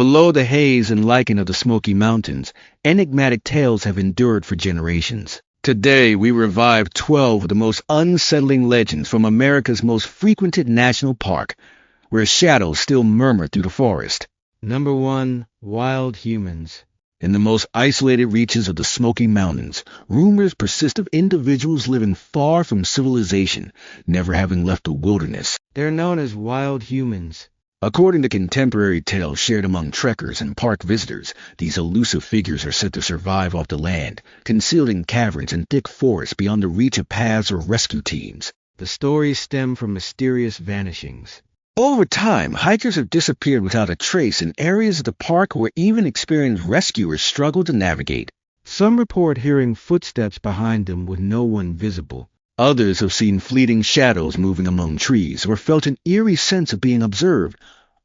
Below the haze and lichen of the Smoky Mountains, enigmatic tales have endured for generations. Today, we revive 12 of the most unsettling legends from America's most frequented national park, where shadows still murmur through the forest. Number 1. Wild humans. In the most isolated reaches of the Smoky Mountains, rumors persist of individuals living far from civilization, never having left the wilderness. They're known as wild humans. According to contemporary tales shared among trekkers and park visitors, these elusive figures are said to survive off the land, concealed in caverns and thick forests beyond the reach of paths or rescue teams. The stories stem from mysterious vanishings. Over time, hikers have disappeared without a trace in areas of the park where even experienced rescuers struggle to navigate. Some report hearing footsteps behind them with no one visible. Others have seen fleeting shadows moving among trees or felt an eerie sense of being observed,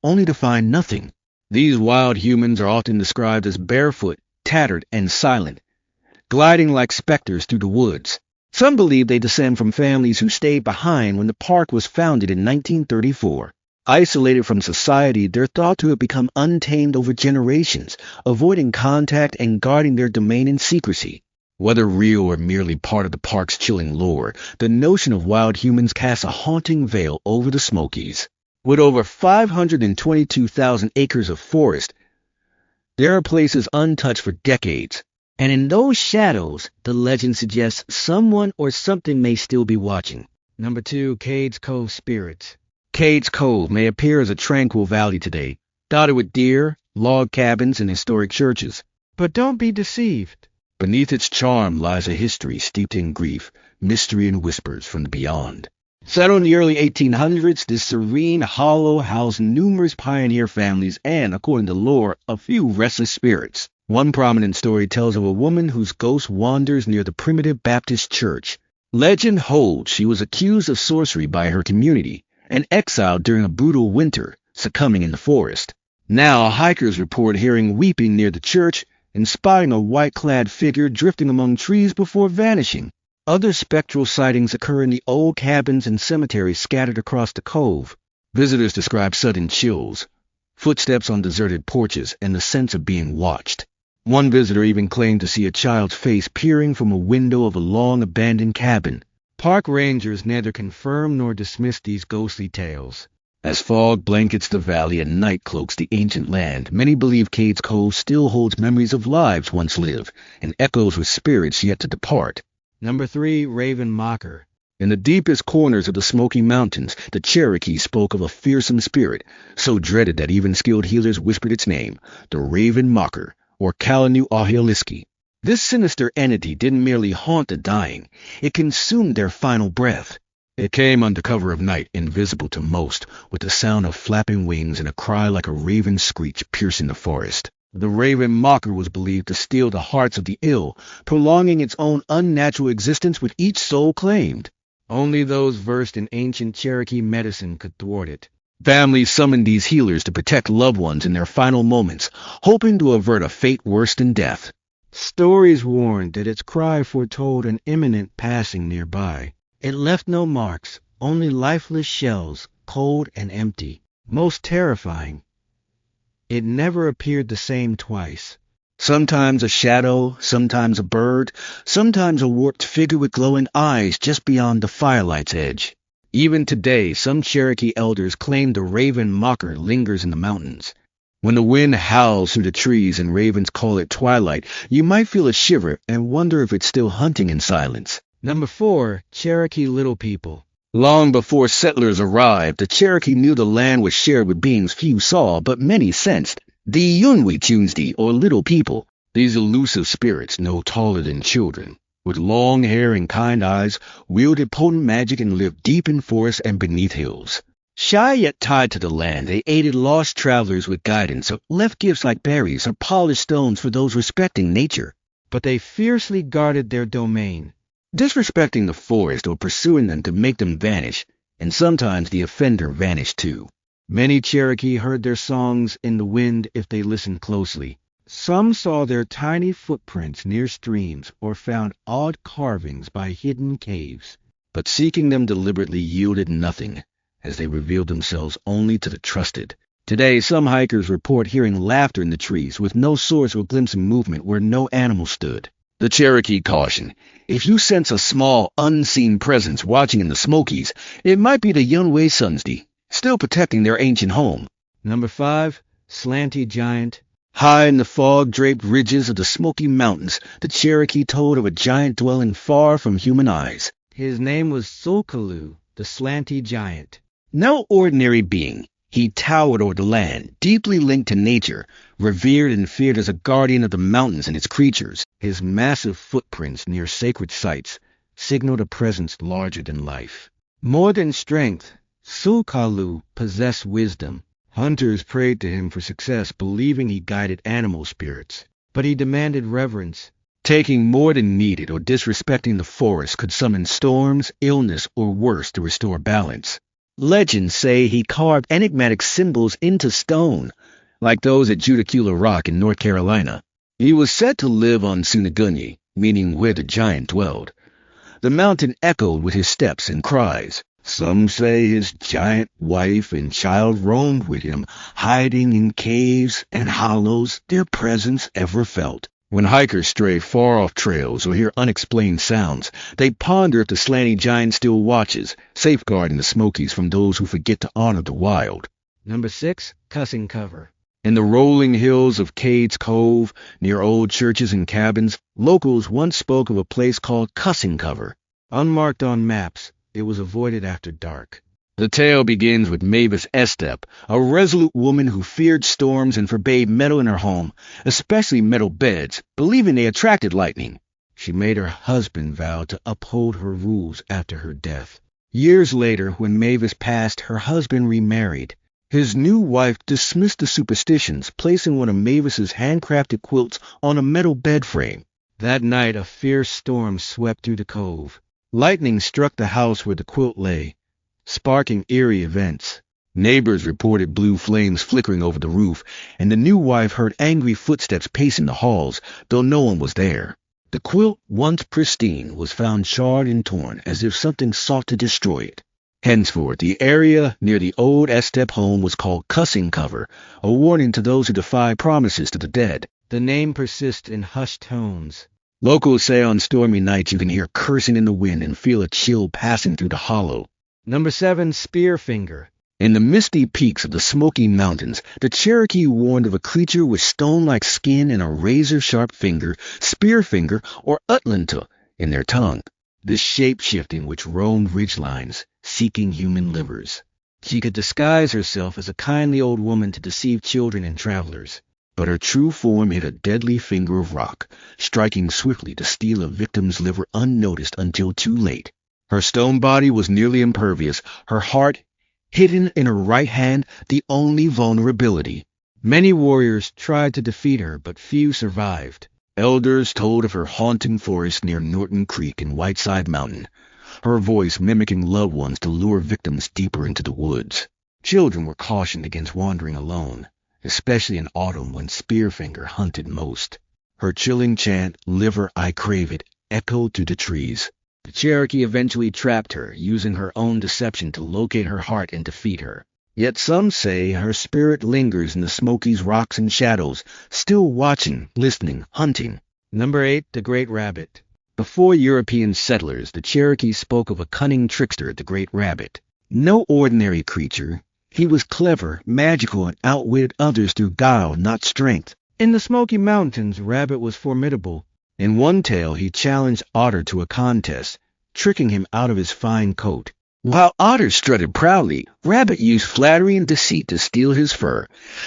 only to find nothing. These wild humans are often described as barefoot, tattered, and silent, gliding like specters through the woods. Some believe they descend from families who stayed behind when the park was founded in 1934. Isolated from society, they're thought to have become untamed over generations, avoiding contact and guarding their domain in secrecy. Whether real or merely part of the park's chilling lore, the notion of wild humans casts a haunting veil over the Smokies. With over 522,000 acres of forest, there are places untouched for decades. And in those shadows, the legend suggests someone or something may still be watching. Number 2. Cades Cove Spirits. Cades Cove may appear as a tranquil valley today, dotted with deer, log cabins, and historic churches. But don't be deceived. Beneath its charm lies a history steeped in grief, mystery, and whispers from the beyond. Settled in the early 1800s, this serene hollow housed numerous pioneer families and, according to lore, a few restless spirits. One prominent story tells of a woman whose ghost wanders near the primitive Baptist church. Legend holds she was accused of sorcery by her community and exiled during a brutal winter, succumbing in the forest. Now, hikers report hearing weeping near the church and spotting a white-clad figure drifting among trees before vanishing. Other spectral sightings occur in the old cabins and cemeteries scattered across the cove. Visitors describe sudden chills, footsteps on deserted porches, and the sense of being watched. One visitor even claimed to see a child's face peering from a window of a long-abandoned cabin. Park rangers neither confirm nor dismiss these ghostly tales. As fog blankets the valley and night cloaks the ancient land, many believe Cades Cove still holds memories of lives once lived and echoes with spirits yet to depart. Number 3. Raven Mocker. In the deepest corners of the Smoky Mountains, the Cherokee spoke of a fearsome spirit, so dreaded that even skilled healers whispered its name, the Raven Mocker, or Kalanu-Ahiliski. This sinister entity didn't merely haunt the dying, it consumed their final breath. It came under cover of night, invisible to most, with the sound of flapping wings and a cry like a raven's screech piercing the forest. The Raven Mocker was believed to steal the hearts of the ill, prolonging its own unnatural existence with each soul claimed. Only those versed in ancient Cherokee medicine could thwart it. Families summoned these healers to protect loved ones in their final moments, hoping to avert a fate worse than death. Stories warned that its cry foretold an imminent passing nearby. It left no marks, only lifeless shells, cold and empty. Most terrifying, it never appeared the same twice. Sometimes a shadow, sometimes a bird, sometimes a warped figure with glowing eyes just beyond the firelight's edge. Even today, some Cherokee elders claim the Raven Mocker lingers in the mountains. When the wind howls through the trees and ravens call it twilight, you might feel a shiver and wonder if it's still hunting in silence. Number 4. Cherokee Little People. Long before settlers arrived, the Cherokee knew the land was shared with beings few saw, but many sensed. The Yunwi-Tunesdi, or Little People. These elusive spirits, no taller than children, with long hair and kind eyes, wielded potent magic and lived deep in forests and beneath hills. Shy yet tied to the land, they aided lost travelers with guidance, or left gifts like berries or polished stones for those respecting nature. But they fiercely guarded their domain, disrespecting the forest or pursuing them to make them vanish, and sometimes the offender vanished too. Many Cherokee heard their songs in the wind if they listened closely. Some saw their tiny footprints near streams or found odd carvings by hidden caves. But seeking them deliberately yielded nothing, as they revealed themselves only to the trusted. Today, some hikers report hearing laughter in the trees with no source or glimpse of movement where no animal stood. The Cherokee caution: if you sense a small, unseen presence watching in the Smokies, it might be the Yunwei Sunsdi, still protecting their ancient home. Number 5, Slanty Giant. High in the fog-draped ridges of the Smoky Mountains, the Cherokee told of a giant dwelling far from human eyes. His name was Sulkalu, the Slanty Giant. No ordinary being, he towered over the land, deeply linked to nature, revered and feared as a guardian of the mountains and its creatures. His massive footprints near sacred sites signaled a presence larger than life. More than strength, Sulkalu possessed wisdom. Hunters prayed to him for success, believing he guided animal spirits. But he demanded reverence. Taking more than needed or disrespecting the forest could summon storms, illness, or worse to restore balance. Legends say he carved enigmatic symbols into stone, like those at Judicula Rock in North Carolina. He was said to live on Sunigunyi, meaning where the giant dwelled. The mountain echoed with his steps and cries. Some say his giant wife and child roamed with him, hiding in caves and hollows, their presence ever felt. When hikers stray far off trails or hear unexplained sounds, they ponder if the slanty giant still watches, safeguarding the Smokies from those who forget to honor the wild. Number 6, Cussing Cover. In the rolling hills of Cades Cove, near old churches and cabins, locals once spoke of a place called Cussing Cover. Unmarked on maps, it was avoided after dark. The tale begins with Mavis Estep, a resolute woman who feared storms and forbade metal in her home, especially metal beds, believing they attracted lightning. She made her husband vow to uphold her rules after her death. Years later, when Mavis passed, her husband remarried. His new wife dismissed the superstitions, placing one of Mavis's handcrafted quilts on a metal bed frame. That night, a fierce storm swept through the cove. Lightning struck the house where the quilt lay, sparking eerie events. Neighbors reported blue flames flickering over the roof, and the new wife heard angry footsteps pacing the halls, though no one was there. The quilt, once pristine, was found charred and torn, as if something sought to destroy it. Henceforth, the area near the old Estep home was called Cussing Cover, a warning to those who defy promises to the dead. The name persists in hushed tones. Locals say on stormy nights you can hear cursing in the wind and feel a chill passing through the hollow. Number 7, Spearfinger. In the misty peaks of the Smoky Mountains, the Cherokee warned of a creature with stone-like skin and a razor-sharp finger, Spearfinger or Utlanta, in their tongue. This shape-shifting which roamed ridgelines, seeking human livers. She could disguise herself as a kindly old woman to deceive children and travelers. But her true form hid a deadly finger of rock, striking swiftly to steal a victim's liver unnoticed until too late. Her stone body was nearly impervious, her heart hidden in her right hand, the only vulnerability. Many warriors tried to defeat her, but few survived. Elders told of her haunting forest near Norton Creek and Whiteside Mountain, her voice mimicking loved ones to lure victims deeper into the woods. Children were cautioned against wandering alone, especially in autumn when Spearfinger hunted most. Her chilling chant, "Liver, I crave it," echoed through the trees. The Cherokee eventually trapped her, using her own deception to locate her heart and defeat her. Yet some say her spirit lingers in the Smokies' rocks and shadows, still watching, listening, hunting. Number 8, the Great Rabbit. Before European settlers, the Cherokee spoke of a cunning trickster, the Great Rabbit. No ordinary creature. He was clever, magical, and outwitted others through guile, not strength. In the Smoky Mountains, Rabbit was formidable. In one tale, he challenged Otter to a contest, tricking him out of his fine coat. While Otter strutted proudly, Rabbit used flattery and deceit to steal his fur,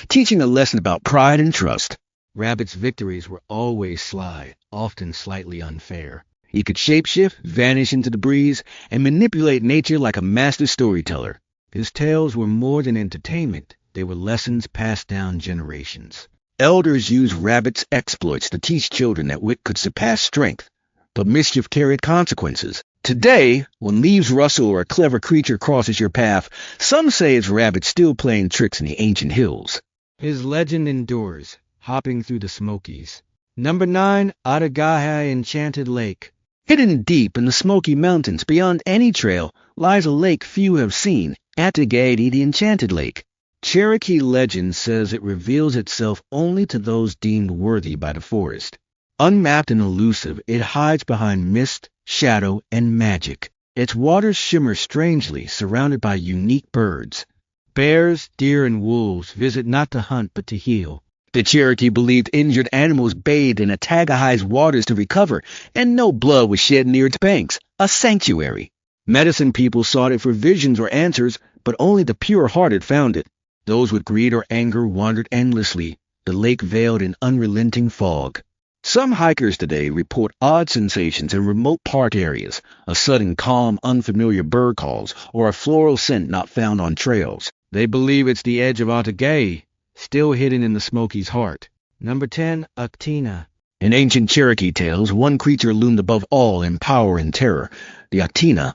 teaching a lesson about pride and trust. Rabbit's victories were always sly, often slightly unfair. He could shapeshift, vanish into the breeze, and manipulate nature like a master storyteller. His tales were more than entertainment. They were lessons passed down generations. Elders used Rabbit's exploits to teach children that wit could surpass strength, but mischief carried consequences. Today, when leaves rustle or a clever creature crosses your path, some say it's Rabbit still playing tricks in the ancient hills. His legend endures, hopping through the Smokies. Number 9, Atagahi Enchanted Lake. Hidden deep in the Smoky Mountains beyond any trail lies a lake few have seen, Atagahi the Enchanted Lake. Cherokee legend says it reveals itself only to those deemed worthy by the forest. Unmapped and elusive, it hides behind mist, shadow, and magic. Its waters shimmer strangely, surrounded by unique birds. Bears, deer, and wolves visit not to hunt but to heal. The Cherokee believed injured animals bathed in Attagahai's waters to recover, and no blood was shed near its banks, a sanctuary. Medicine people sought it for visions or answers, but only the pure-hearted found it. Those with greed or anger wandered endlessly, the lake veiled in unrelenting fog. Some hikers today report odd sensations in remote park areas, a sudden calm, unfamiliar bird calls, or a floral scent not found on trails. They believe it's the edge of Outagai, still hidden in the Smoky's heart. Number 10, Actina. In ancient Cherokee tales, one creature loomed above all in power and terror, the Actina,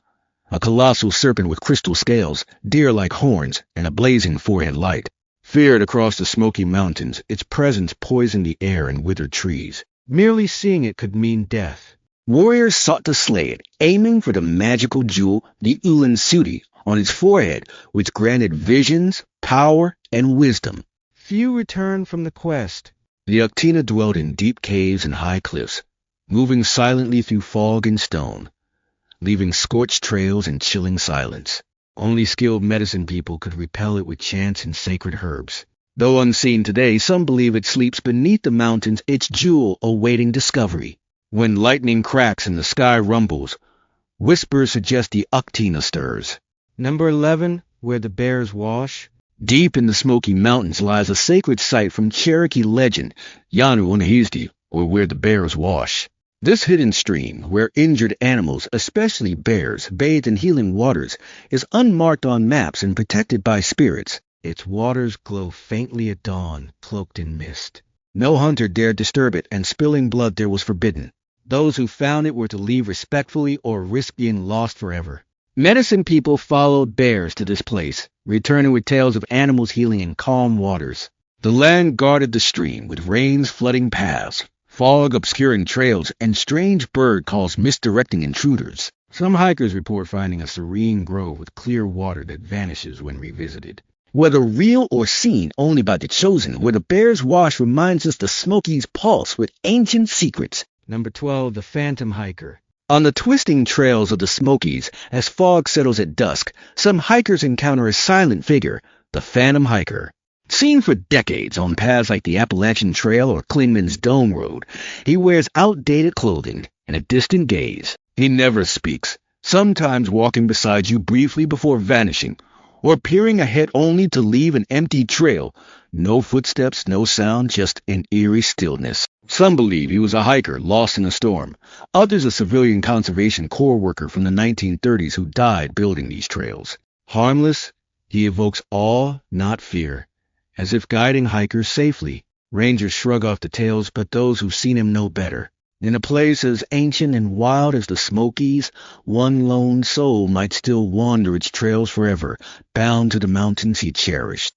a colossal serpent with crystal scales, deer-like horns, and a blazing forehead light. Feared across the Smoky Mountains, its presence poisoned the air and withered trees. Merely seeing it could mean death. Warriors sought to slay it, aiming for the magical jewel, the untouched, on its forehead, which granted visions, power, and wisdom. Few returned from the quest. The Actina dwelt in deep caves and high cliffs, moving silently through fog and stone, leaving scorched trails and chilling silence. Only skilled medicine people could repel it with chants and sacred herbs. Though unseen today, some believe it sleeps beneath the mountains, its jewel awaiting discovery. When lightning cracks and the sky rumbles, whispers suggest the Actina stirs. Number 11, Where the Bears Wash. Deep in the Smoky Mountains lies a sacred site from Cherokee legend, Yanu Unahizdi, or Where the Bears Wash. This hidden stream, where injured animals, especially bears, bathed in healing waters, is unmarked on maps and protected by spirits. Its waters glow faintly at dawn, cloaked in mist. No hunter dared disturb it, and spilling blood there was forbidden. Those who found it were to leave respectfully or risk being lost forever. Medicine people followed bears to this place, returning with tales of animals healing in calm waters. The land guarded the stream, with rains flooding paths, fog obscuring trails, and strange bird calls misdirecting intruders. Some hikers report finding a serene grove with clear water that vanishes when revisited. Whether real or seen only by the chosen, Where the Bears Wash reminds us the Smokies pulse with ancient secrets. Number 12, The Phantom Hiker. On the twisting trails of the Smokies, as fog settles at dusk, some hikers encounter a silent figure, the Phantom Hiker. Seen for decades on paths like the Appalachian Trail or Clingman's Dome Road, he wears outdated clothing and a distant gaze. He never speaks, sometimes walking beside you briefly before vanishing, or peering ahead only to leave an empty trail. No footsteps, no sound, just an eerie stillness. Some believe he was a hiker lost in a storm. Others a civilian conservation corps worker from the 1930s who died building these trails. Harmless, he evokes awe, not fear, as if guiding hikers safely. Rangers shrug off the tales, but those who've seen him know better. In a place as ancient and wild as the Smokies, one lone soul might still wander its trails forever, bound to the mountains he cherished.